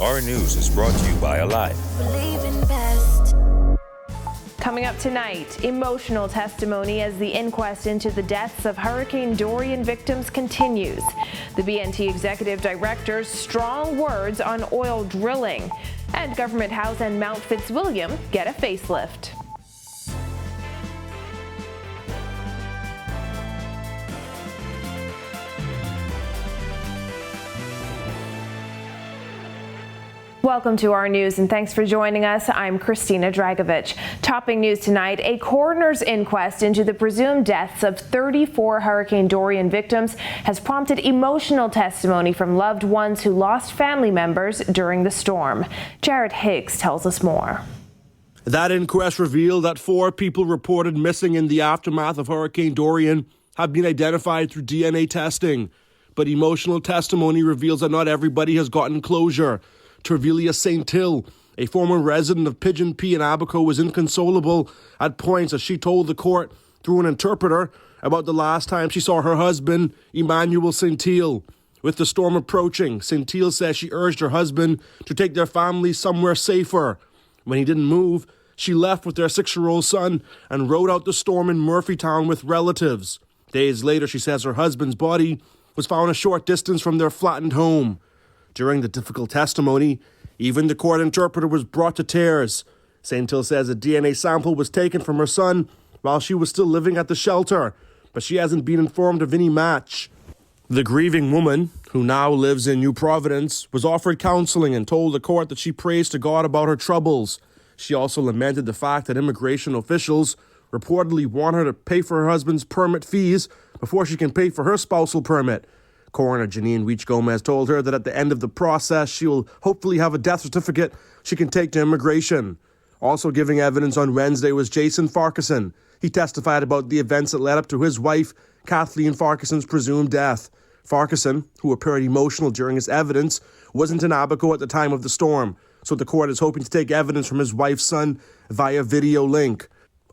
Our News is brought to you by Alive. Coming up tonight, emotional testimony as the inquest into the deaths of Hurricane Dorian victims continues. The BNT Executive Director's strong words on oil drilling. And Government House and Mount Fitzwilliam get a facelift. Welcome to our news and thanks for joining us. I'm Christina Dragovich. Topping news tonight, a coroner's inquest into the presumed deaths of 34 Hurricane Dorian victims has prompted emotional testimony from loved ones who lost family members during the storm. Jared Higgs tells us more. That inquest revealed that 4 people reported missing in the aftermath of Hurricane Dorian have been identified through DNA testing. But emotional testimony reveals that not everybody has gotten closure. Tervelia St. Hill, a former resident of Pigeon P in Abaco, was inconsolable at points as she told the court through an interpreter about the last time she saw her husband, Emmanuel St. Hill. With the storm approaching, St. Hill says she urged her husband to take their family somewhere safer. When he didn't move, she left with their 6-year-old son and rode out the storm in Murphytown with relatives. Days later, she says her husband's body was found a short distance from their flattened home. During the difficult testimony, even the court interpreter was brought to tears. St. Hill says a DNA sample was taken from her son while she was still living at the shelter, but she hasn't been informed of any match. The grieving woman, who now lives in New Providence, was offered counseling and told the court that she prays to God about her troubles. She also lamented the fact that immigration officials reportedly want her to pay for her husband's permit fees before she can pay for her spousal permit. Coroner Janine Weech-Gomez told her that at the end of the process, she will hopefully have a death certificate she can take to immigration. Also giving evidence on Wednesday was Jason Farquharson. He testified about the events that led up to his wife, Kathleen Farquharson's presumed death. Farquharson, who appeared emotional during his evidence, wasn't in Abaco at the time of the storm, so the court is hoping to take evidence from his wife's son via video link.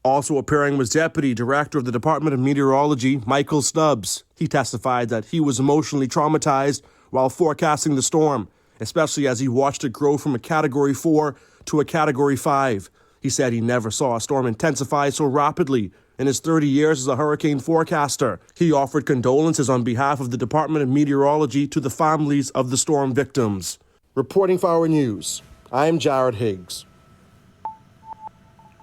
Also appearing was Deputy Director of the Department of Meteorology, Michael Stubbs. He testified that he was emotionally traumatized while forecasting the storm, especially as he watched it grow from a Category 4 to a Category 5. He said he never saw a storm intensify so rapidly in his 30 years as a hurricane forecaster. He offered condolences on behalf of the Department of Meteorology to the families of the storm victims. Reporting for Our News, I'm Jared Higgs.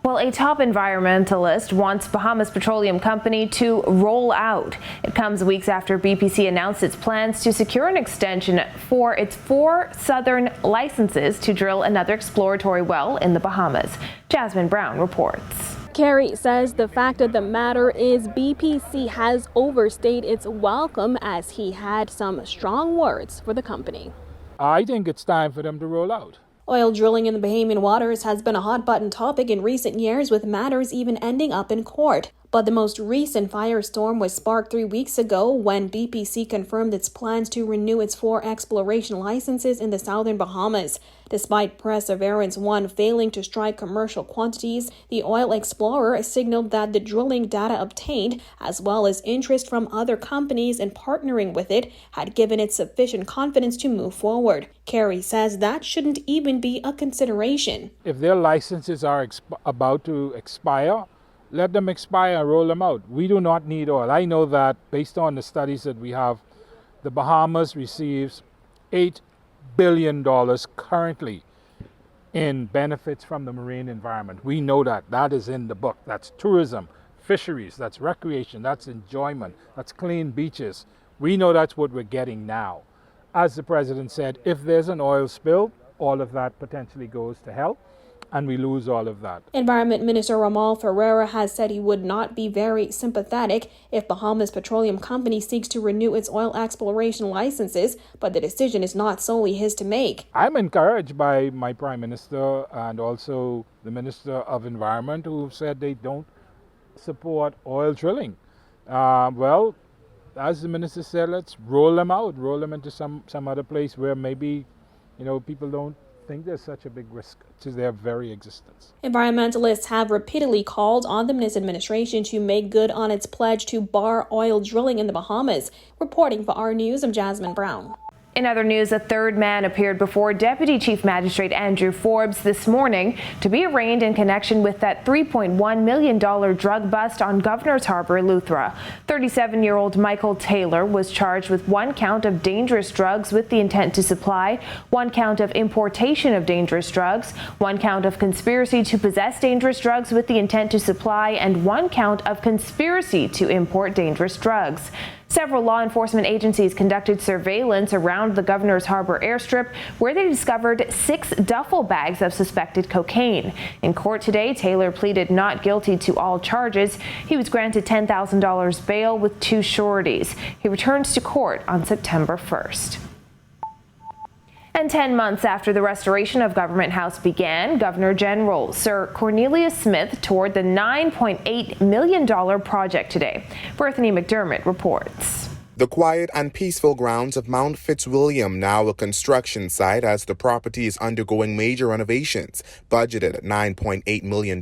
Well, a top environmentalist wants Bahamas Petroleum Company to roll out. It comes weeks after BPC announced its plans to secure an extension for its 4 southern licenses to drill another exploratory well in the Bahamas. Jasmine Brown reports. Kerry says the fact of the matter is BPC has overstayed its welcome as he had some strong words for the company. I think it's time for them to roll out. Oil drilling in the Bahamian waters has been a hot-button topic in recent years, with matters even ending up in court. But the most recent firestorm was sparked 3 weeks ago when BPC confirmed its plans to renew its 4 exploration licenses in the southern Bahamas. Despite Perseverance 1 failing to strike commercial quantities, the oil explorer signaled that the drilling data obtained, as well as interest from other companies in partnering with it, had given it sufficient confidence to move forward. Kerry says that shouldn't even be a consideration. If their licenses are about to expire, let them expire and roll them out. We do not need oil. I know that based on the studies that we have, the Bahamas receives $8 billion currently in benefits from the marine environment. We know that. That is in the book. That's tourism, fisheries, that's recreation, that's enjoyment, that's clean beaches. We know that's what we're getting now. As the president said, if there's an oil spill, all of that potentially goes to hell, and we lose all of that. Environment Minister Ramal Ferreira has said he would not be very sympathetic if Bahamas Petroleum Company seeks to renew its oil exploration licenses, but the decision is not solely his to make. I'm encouraged by my Prime Minister and also the Minister of Environment, who said they don't support oil drilling. Well, as the Minister said, let's roll them out, roll them into some other place where maybe, people don't think there's such a big risk to their very existence. Environmentalists have repeatedly called on the Minister administration to make good on its pledge to bar oil drilling in the Bahamas. Reporting for Our News, I'm Jasmine Brown. In other news, a third man appeared before Deputy Chief Magistrate Andrew Forbes this morning to be arraigned in connection with that $3.1 million drug bust on Governor's Harbour, Eleuthera. 37-year-old Michael Taylor was charged with 1 count of dangerous drugs with the intent to supply, 1 count of importation of dangerous drugs, 1 count of conspiracy to possess dangerous drugs with the intent to supply, and 1 count of conspiracy to import dangerous drugs. Several law enforcement agencies conducted surveillance around the Governor's Harbour airstrip, where they discovered 6 duffel bags of suspected cocaine. In court today, Taylor pleaded not guilty to all charges. He was granted $10,000 bail with 2 sureties. He returns to court on September 1st. And 10 months after the restoration of Government House began, Governor General Sir Cornelius Smith toured the $9.8 million project today. Bethany McDermott reports. The quiet and peaceful grounds of Mount Fitzwilliam, now a construction site as the property is undergoing major renovations, budgeted at $9.8 million.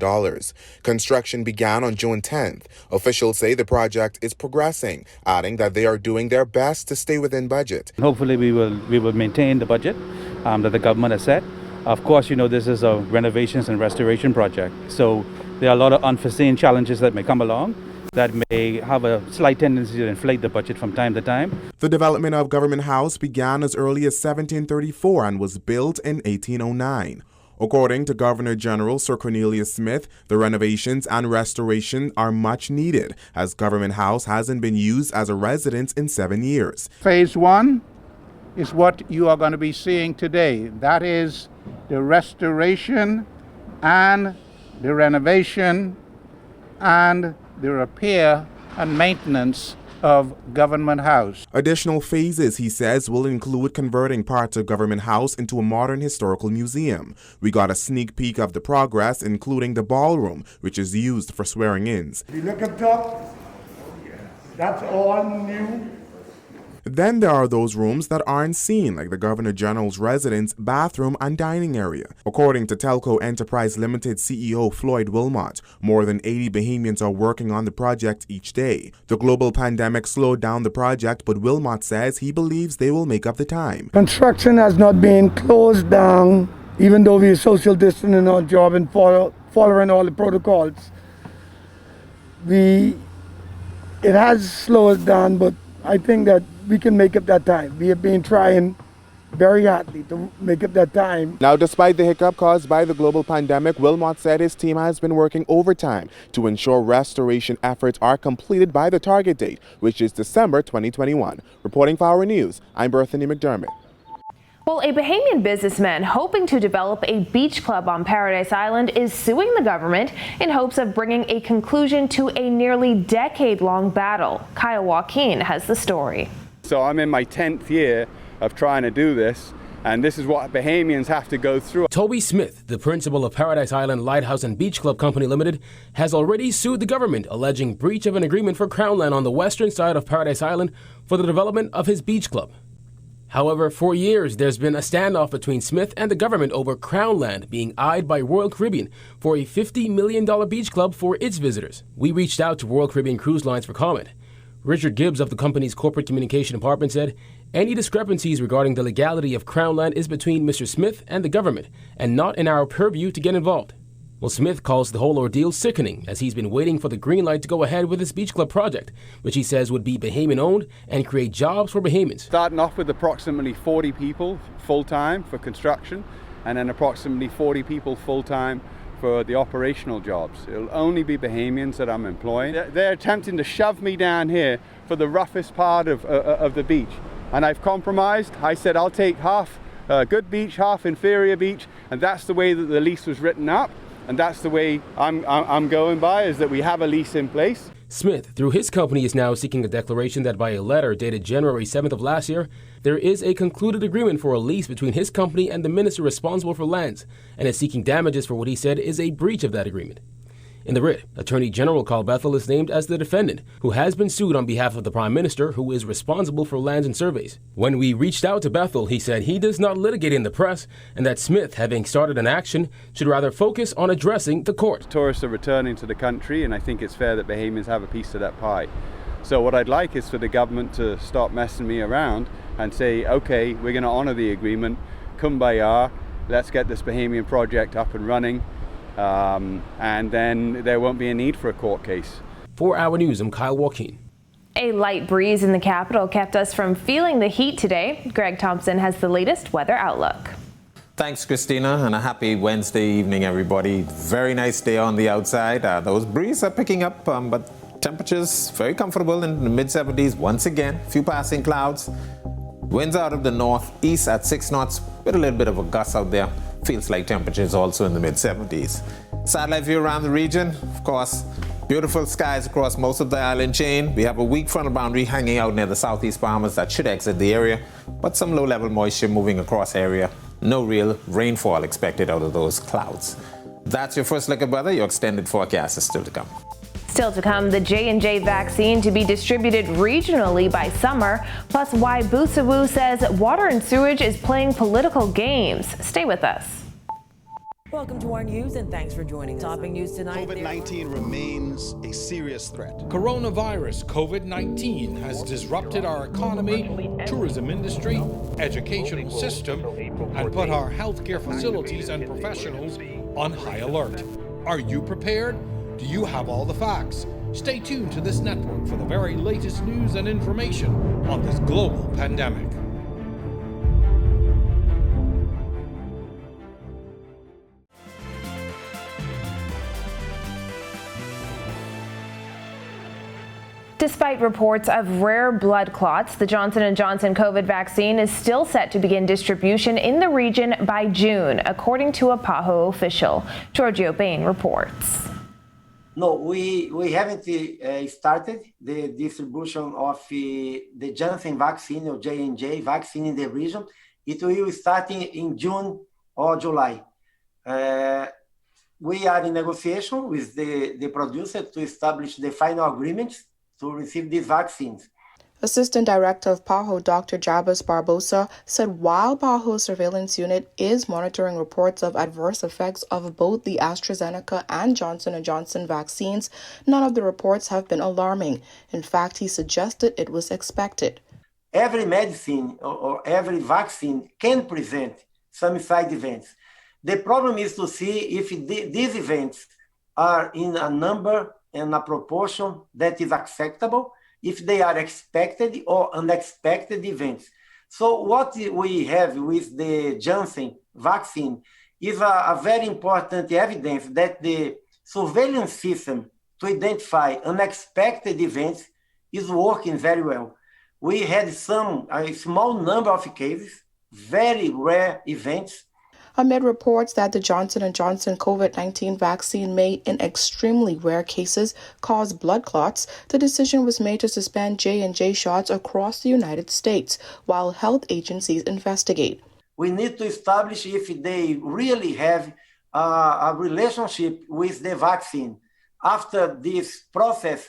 Construction began on June 10th. Officials say the project is progressing, adding that they are doing their best to stay within budget. Hopefully we will maintain the budget that the government has set. Of course, this is a renovations and restoration project, so there are a lot of unforeseen challenges that may come along that may have a slight tendency to inflate the budget from time to time. The development of Government House began as early as 1734 and was built in 1809. According to Governor General Sir Cornelius Smith, the renovations and restoration are much needed, as Government House hasn't been used as a residence in 7 years. Phase 1 is what you are going to be seeing today. That is the restoration and the renovation and the repair and maintenance of Government House. Additional phases, he says, will include converting parts of Government House into a modern historical museum. We got a sneak peek of the progress, including the ballroom, which is used for swearing-ins. If you look up top, that's all new. Then there are those rooms that aren't seen, like the Governor General's residence, bathroom, and dining area. According to Telco Enterprise Limited CEO Floyd Wilmot, more than 80 Bahamians are working on the project each day. The global pandemic slowed down the project, but Wilmot says he believes they will make up the time. Construction has not been closed down, even though we are social distancing our job and following all the protocols. It has slowed down, but I think that we can make up that time. We have been trying very hardly to make up that time. Now, despite the hiccup caused by the global pandemic, Wilmot said his team has been working overtime to ensure restoration efforts are completed by the target date, which is December 2021. Reporting for Our News, I'm Bethany McDermott. Well, a Bahamian businessman hoping to develop a beach club on Paradise Island is suing the government in hopes of bringing a conclusion to a nearly decade-long battle. Kyle Joaquin has the story. So I'm in my 10th year of trying to do this, and this is what Bahamians have to go through. Toby Smith, the principal of Paradise Island Lighthouse and Beach Club Company Limited, has already sued the government, alleging breach of an agreement for Crown land on the western side of Paradise Island for the development of his beach club. However, for years, there's been a standoff between Smith and the government over Crown land being eyed by Royal Caribbean for a $50 million beach club for its visitors. We reached out to Royal Caribbean Cruise Lines for comment. Richard Gibbs of the company's corporate communication department said any discrepancies regarding the legality of Crown land is between Mr. Smith and the government and not in our purview to get involved. Well, Smith calls the whole ordeal sickening as he's been waiting for the green light to go ahead with his beach club project, which he says would be Bahamian owned and create jobs for Bahamians. Starting off with approximately 40 people full-time for construction, and then approximately 40 people full-time for the operational jobs. It'll only be Bahamians that I'm employing. They're attempting to shove me down here for the roughest part of the beach, and I've compromised. I said I'll take half good beach, half inferior beach, and that's the way that the lease was written up. And that's the way I'm going by, is that we have a lease in place. Smith, through his company, is now seeking a declaration that by a letter dated January 7th of last year, there is a concluded agreement for a lease between his company and the minister responsible for lands, and is seeking damages for what he said is a breach of that agreement. In the writ, Attorney General Carl Bethel is named as the defendant, who has been sued on behalf of the Prime Minister, who is responsible for lands and surveys. When we reached out to Bethel, he said he does not litigate in the press, and that Smith, having started an action, should rather focus on addressing the court. Tourists are returning to the country, and I think it's fair that Bahamians have a piece of that pie. So what I'd like is for the government to stop messing me around and say, okay, we're going to honor the agreement, kumbaya, let's get this Bahamian project up and running, and then there won't be a need for a court case. For Our News, I'm Kyle Joaquin. A light breeze in the capital kept us from feeling the heat today. Greg Thompson has the latest weather outlook. Thanks, Christina, and a happy Wednesday evening, everybody. Very nice day on the outside. Those breezes are picking up, but temperatures very comfortable in the mid-70s once again. Few passing clouds. Winds out of the northeast at 6 knots with a little bit of a gust out there. Feels like temperatures also in the mid-70s. Satellite view around the region, of course. Beautiful skies across most of the island chain. We have a weak frontal boundary hanging out near the southeast Bahamas that should exit the area, but some low-level moisture moving across area. No real rainfall expected out of those clouds. That's your first look at weather. Your extended forecast is still to come. Still to come, the J&J vaccine to be distributed regionally by summer, plus why Busawu says water and sewage is playing political games. Stay with us. Welcome to our news and thanks for joining us. Topping news tonight. COVID-19 remains a serious threat. Coronavirus COVID-19 has disrupted our economy, tourism industry, educational system, and put our healthcare facilities and professionals on high alert. Are you prepared? Do you have all the facts? Stay tuned to this network for the very latest news and information on this global pandemic. Despite reports of rare blood clots, the Johnson & Johnson COVID vaccine is still set to begin distribution in the region by June, according to a PAHO official. Giorgio Bain reports. No, we haven't started the distribution of the Janssen vaccine or J&J vaccine in the region. It will start in June or July. We are in negotiation with the producer to establish the final agreements to receive these vaccines. Assistant Director of PAHO, Dr. Jabez Barbosa, said while PAHO's surveillance unit is monitoring reports of adverse effects of both the AstraZeneca and Johnson & Johnson vaccines, none of the reports have been alarming. In fact, he suggested it was expected. Every medicine or every vaccine can present some side events. The problem is to see if these events are in a number and a proportion that is acceptable, if they are expected or unexpected events. So what we have with the Janssen vaccine is a very important evidence that the surveillance system to identify unexpected events is working very well. We had a small number of cases, very rare events. Amid reports that the Johnson & Johnson COVID-19 vaccine may, in extremely rare cases, cause blood clots, the decision was made to suspend J&J shots across the United States while health agencies investigate. We need to establish if they really have a relationship with the vaccine. After this process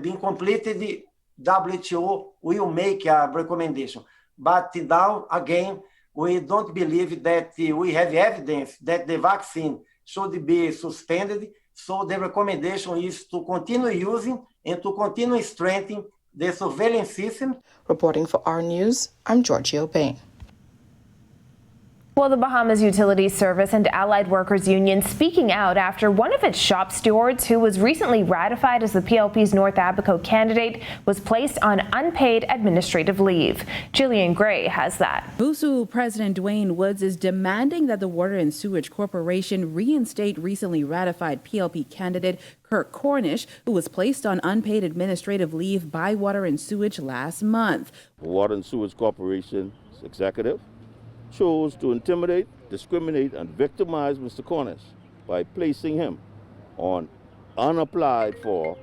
being completed, the WHO will make a recommendation. But now, again, we don't believe that we have evidence that the vaccine should be suspended. So the recommendation is to continue using and to continue strengthening the surveillance system. Reporting for Our News, I'm Giorgio Bain. Well, the Bahamas Utilities Service and Allied Workers Union speaking out after one of its shop stewards, who was recently ratified as the PLP's North Abaco candidate, was placed on unpaid administrative leave. Jillian Gray has that. BUSU President Dwayne Woods is demanding that the Water and Sewage Corporation reinstate recently ratified PLP candidate Kirk Cornish, who was placed on unpaid administrative leave by Water and Sewage last month. The Water and Sewage Corporation's executive chose to intimidate, discriminate, and victimize Mr. Cornish by placing him on unapplied for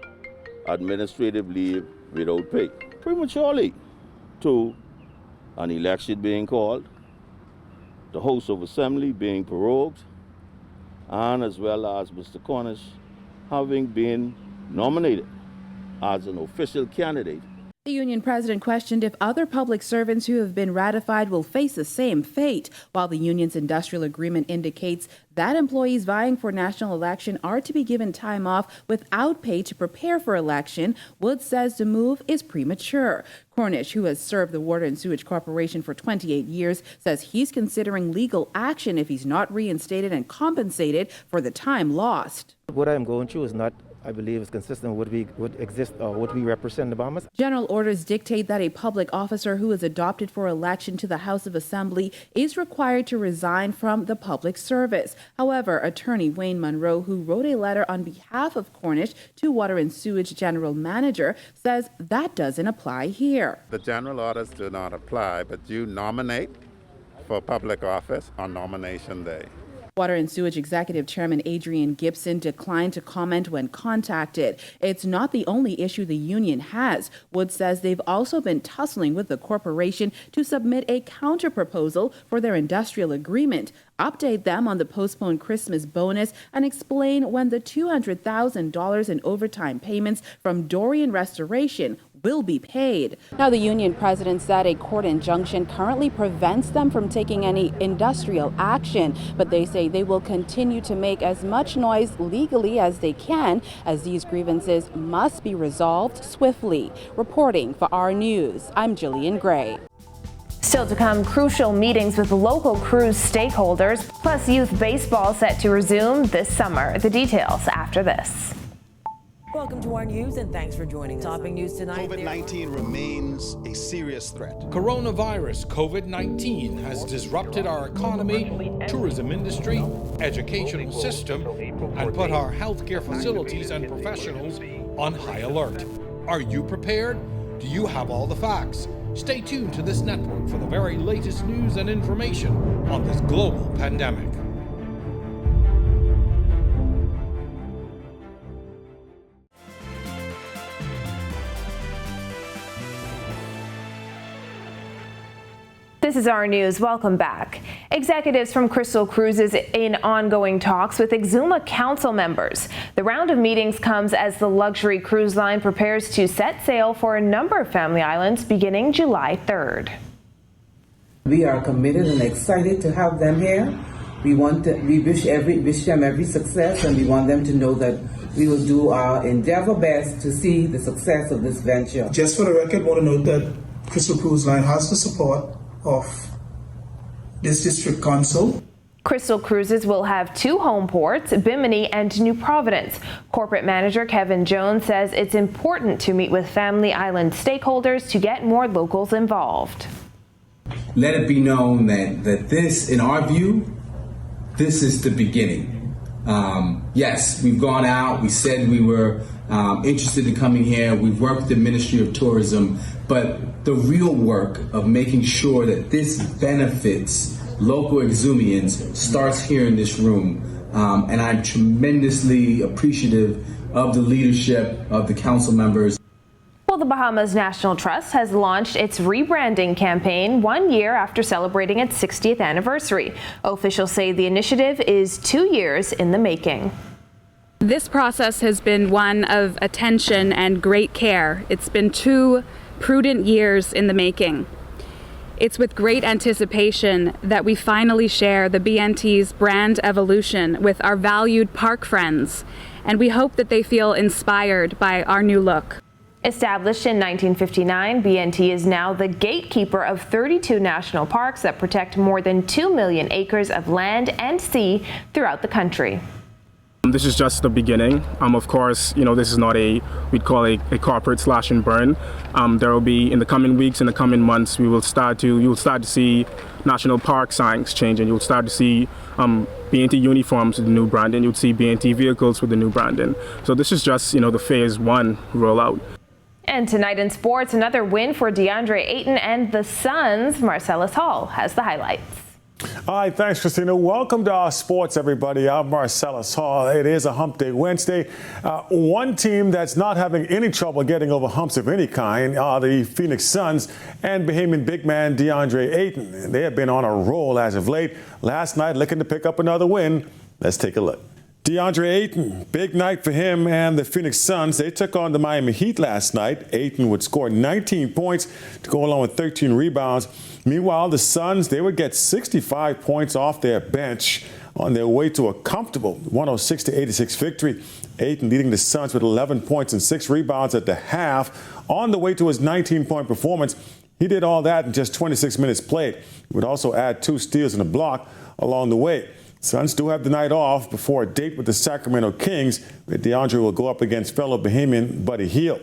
administrative leave without pay. Prematurely to an election being called, the host of assembly being prorogued, and as well as Mr. Cornish having been nominated as an official candidate The union president questioned if other public servants who have been ratified will face the same fate, while the union's industrial agreement indicates that employees vying for national election are to be given time off without pay to prepare for election. Woods says the move is premature. Cornish, who has served the Water and Sewage Corporation for 28 years, says he's considering legal action if he's not reinstated and compensated for the time lost. What I'm going through is not, I believe, is consistent with what we represent the Bahamas. General orders dictate that a public officer who is adopted for election to the House of Assembly is required to resign from the public service. However, attorney Wayne Monroe, who wrote a letter on behalf of Cornish to Water and Sewage General Manager, says that doesn't apply here. The general orders do not apply, but you nominate for public office on nomination day. Water and Sewage Executive Chairman Adrian Gibson declined to comment when contacted. It's not the only issue the union has. Wood says they've also been tussling with the corporation to submit a counter-proposal for their industrial agreement, update them on the postponed Christmas bonus, and explain when the $200,000 in overtime payments from Dorian Restoration will be paid. Now, the union president said a court injunction currently prevents them from taking any industrial action, but they say they will continue to make as much noise legally as they can, as these grievances must be resolved swiftly. Reporting for our news, I'm Jillian Gray. Still to come, crucial meetings with local cruise stakeholders, plus youth baseball set to resume this summer. The details after this. Welcome to our news and thanks for joining us. Topping news tonight. COVID-19 remains a serious threat. Coronavirus COVID-19 has disrupted our economy, tourism industry, educational system, and put our healthcare facilities and professionals on high alert. Are you prepared? Do you have all the facts? Stay tuned to this network for the very latest news and information on this global pandemic. This is our news. Welcome back. Executives from Crystal Cruises in ongoing talks with Exuma Council members. The round of meetings comes as the luxury cruise line prepares to set sail for a number of family islands beginning July 3rd. We are committed and excited to have them here. We wish them every success, and we want them to know that we will do our endeavor best to see the success of this venture. Just for the record, I want to note that Crystal Cruise Line has the support of this district council. Crystal Cruises will have 2 home ports, Bimini and New Providence. Corporate manager Kevin Jones says it's important to meet with Family Island stakeholders to get more locals involved. Let it be known that this, in our view, this is the beginning. Yes, we've gone out, we said we were interested in coming here, we've worked with the Ministry of Tourism, but the real work of making sure that this benefits local Exumians starts here in this room. And I'm tremendously appreciative of the leadership of the council members. Well, the Bahamas National Trust has launched its rebranding campaign 1 year after celebrating its 60th anniversary. Officials say the initiative is 2 years in the making. This process has been one of attention and great care. It's been 2 prudent years in the making. It's with great anticipation that we finally share the BNT's brand evolution with our valued park friends, and we hope that they feel inspired by our new look. Established in 1959, BNT is now the gatekeeper of 32 national parks that protect more than 2 million acres of land and sea throughout the country. This is just the beginning. Of course, this is not we'd call a corporate slash and burn. There will be, in the coming weeks, in the coming months, you will start to see national park signs changing. You'll start to see BNT uniforms with the new branding. You'll see BNT vehicles with the new branding. So this is just, the phase 1 rollout. And tonight in sports, another win for DeAndre Ayton and the Suns. Marcellus Hall has the highlights. All right, thanks, Christina. Welcome to our sports, everybody. I'm Marcellus Hall. It is a Hump Day Wednesday. One team that's not having any trouble getting over humps of any kind are the Phoenix Suns and Bahamian big man DeAndre Ayton. They have been on a roll as of late. Last night, looking to pick up another win. Let's take a look. DeAndre Ayton, big night for him and the Phoenix Suns. They took on the Miami Heat last night. Ayton would score 19 points to go along with 13 rebounds. Meanwhile, the Suns, they would get 65 points off their bench on their way to a comfortable 106-86 victory. Ayton leading the Suns with 11 points and 6 rebounds at the half on the way to his 19-point performance. He did all that in just 26 minutes played. He would also add 2 steals and a block along the way. Suns do have the night off before a date with the Sacramento Kings, where DeAndre will go up against fellow Bahamian Buddy Hield.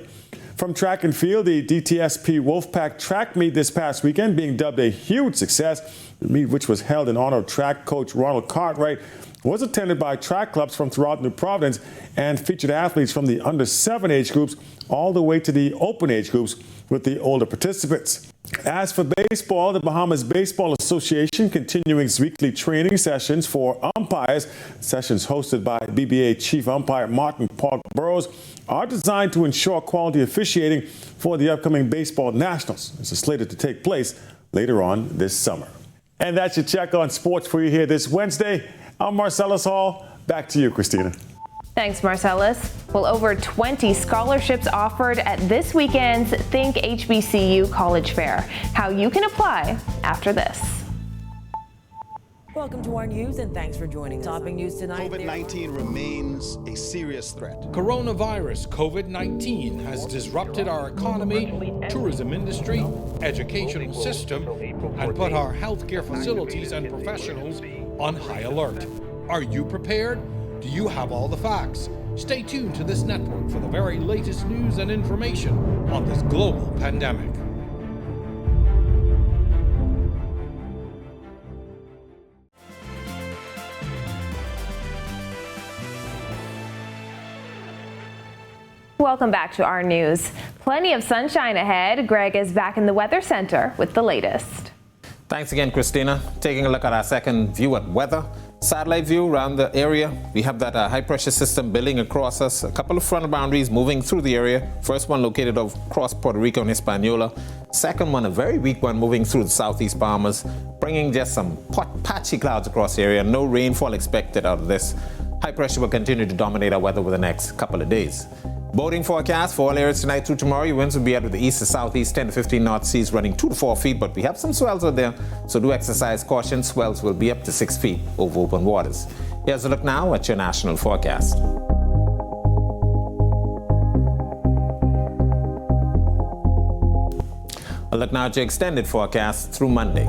From track and field, the DTSP Wolfpack track meet this past weekend being dubbed a huge success. The meet, which was held in honor of track coach Ronald Cartwright, was attended by track clubs from throughout New Providence and featured athletes from the under-7 age groups all the way to the open age groups with the older participants. As for baseball, the Bahamas Baseball Association continuing its weekly training sessions for umpires. Sessions hosted by BBA Chief Umpire Martin Park Burrows are designed to ensure quality officiating for the upcoming Baseball Nationals. It's slated to take place later on this summer. And that's your check on sports for you here this Wednesday. I'm Marcellus Hall. Back to you, Christina. Thanks, Marcellus. Well, over 20 scholarships offered at this weekend's Think HBCU College Fair. How you can apply after this. Welcome to our news and thanks for joining us. Topping news tonight. COVID-19 remains a serious threat. Coronavirus COVID-19 has disrupted our economy, tourism industry, educational system, and put our healthcare facilities and professionals on high alert. Are you prepared? Do you have all the facts? Stay tuned to this network for the very latest news and information on this global pandemic. Welcome back to our news. Plenty of sunshine ahead. Greg is back in the Weather Center with the latest. Thanks again, Christina. Taking a look at our second view at weather. Satellite view around the area. We have that high pressure system building across us. A couple of frontal boundaries moving through the area. First one located across Puerto Rico and Hispaniola. Second one, a very weak one moving through the southeast Bahamas, bringing just some patchy clouds across the area. No rainfall expected out of this. High pressure will continue to dominate our weather over the next couple of days. Boating forecast for all areas tonight through tomorrow. Your winds will be out of the east to southeast, 10 to 15 knot, seas running 2 to 4 feet, but we have some swells out there, so do exercise caution. Swells will be up to 6 feet over open waters. Here's a look now at your national forecast. A look now at your extended forecast through Monday.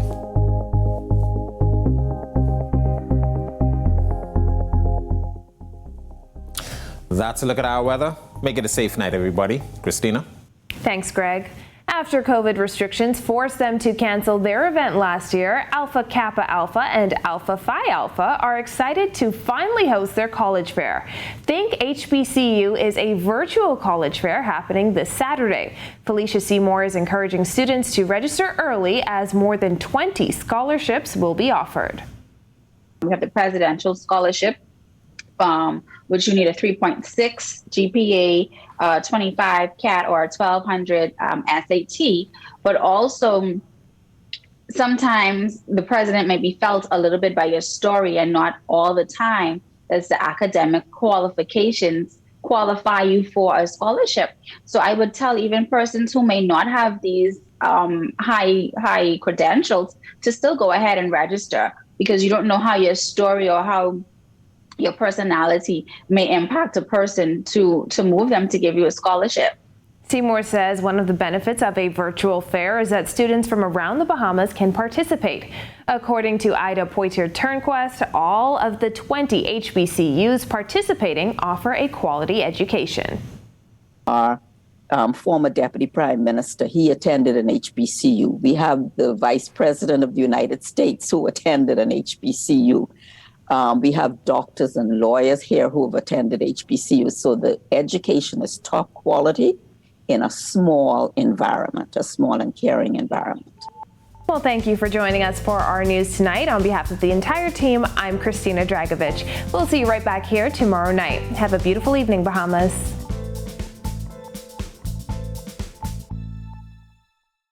That's a look at our weather. Make it a safe night, everybody. Christina? Thanks, Greg. After COVID restrictions forced them to cancel their event last year, Alpha Kappa Alpha and Alpha Phi Alpha are excited to finally host their college fair. Think HBCU is a virtual college fair happening this Saturday. Felicia Seymour is encouraging students to register early as more than 20 scholarships will be offered. We have the presidential scholarship, which you need a 3.6 GPA, 25 CAT, or 1200 SAT. But also, sometimes the president may be felt a little bit by your story, and not all the time does the academic qualifications qualify you for a scholarship. So I would tell even persons who may not have these high credentials to still go ahead and register, because you don't know how your story or how your personality may impact a person to move them to give you a scholarship. Seymour says one of the benefits of a virtual fair is that students from around the Bahamas can participate. According to Ida Poitier-Turnquest, all of the 20 HBCUs participating offer a quality education. Our former Deputy Prime Minister, he attended an HBCU. We have the Vice President of the United States who attended an HBCU. We have doctors and lawyers here who have attended HBCUs. So the education is top quality in a small environment, a small and caring environment. Well, thank you for joining us for our news tonight. On behalf of the entire team, I'm Christina Dragovich. We'll see you right back here tomorrow night. Have a beautiful evening, Bahamas.